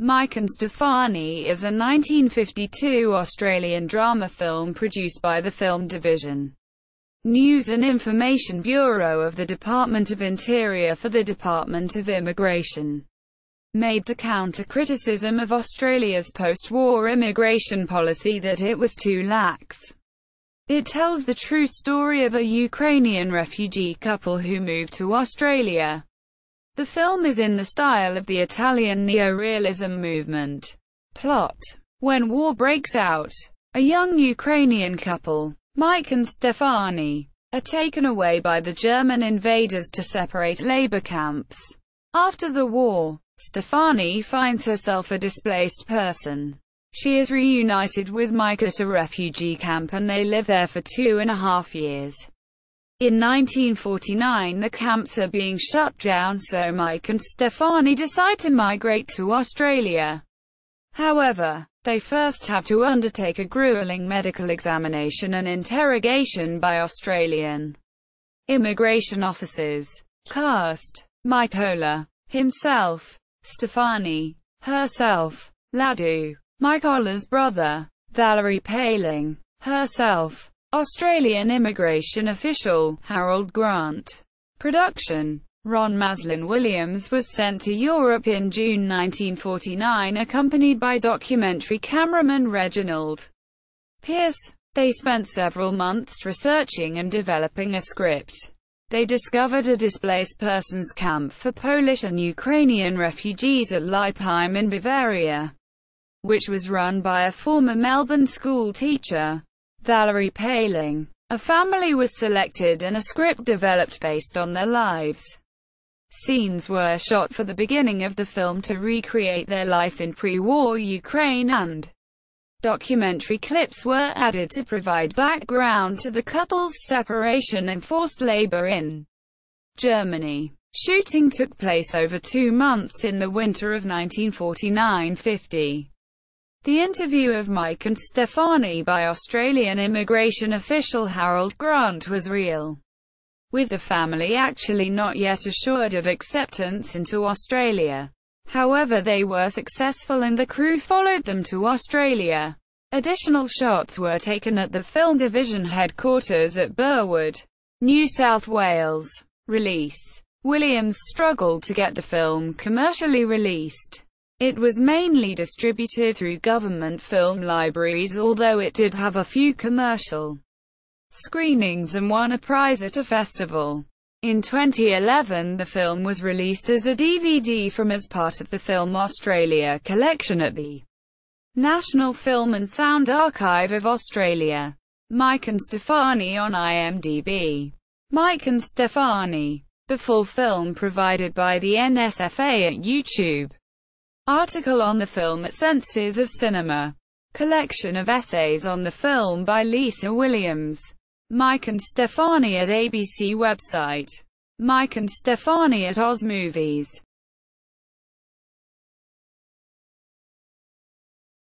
Mike and Stefani is a 1952 Australian drama film produced by the Film Division, News and Information Bureau of the Department of Interior for the Department of Immigration. Made to counter criticism of Australia's post-war immigration policy that it was too lax. It tells the true story of a Ukrainian refugee couple who moved to Australia. The film is in the style of the Italian neorealism movement. Plot: when war breaks out, a young Ukrainian couple, Mike and Stefani, are taken away by the German invaders to separate labor camps. After the war, Stefani finds herself a displaced person. She is reunited with Mike at a refugee camp and they live there for 2.5 years. In 1949 the camps are being shut down, so Mike and Stefani decide to migrate to Australia. However, they first have to undertake a grueling medical examination and interrogation by Australian immigration officers. Cast: Mike Ola, himself; Stefani, herself; Ladu, Mike Ola's brother; Valerie Paling, herself; Australian immigration official, Harold Grant. Production: Ron Maslin Williams was sent to Europe in June 1949 accompanied by documentary cameraman Reginald Pierce. They spent several months researching and developing a script. They discovered a displaced persons camp for Polish and Ukrainian refugees at Leipheim in Bavaria, which was run by a former Melbourne school teacher, Valerie Paling. A family was selected and a script developed based on their lives. Scenes were shot for the beginning of the film to recreate their life in pre-war Ukraine, and documentary clips were added to provide background to the couple's separation and forced labor in Germany. Shooting took place over 2 months in the winter of 1949-50. The interview of Mike and Stefani by Australian immigration official Harold Grant was real, with the family actually not yet assured of acceptance into Australia. However, they were successful and the crew followed them to Australia. Additional shots were taken at the Film Division headquarters at Burwood, New South Wales. Release: Williams struggled to get the film commercially released. It was mainly distributed through government film libraries, although it did have a few commercial screenings and won a prize at a festival. In 2011 the film was released as a DVD as part of the Film Australia collection at the National Film and Sound Archive of Australia. Mike and Stefani on IMDb. Mike and Stefani. The full film provided by the NSFA at YouTube. Article on the film at Senses of Cinema. Collection of essays on the film by Lisa Williams. Mike and Stefani at ABC website. Mike and Stefani at Oz Movies.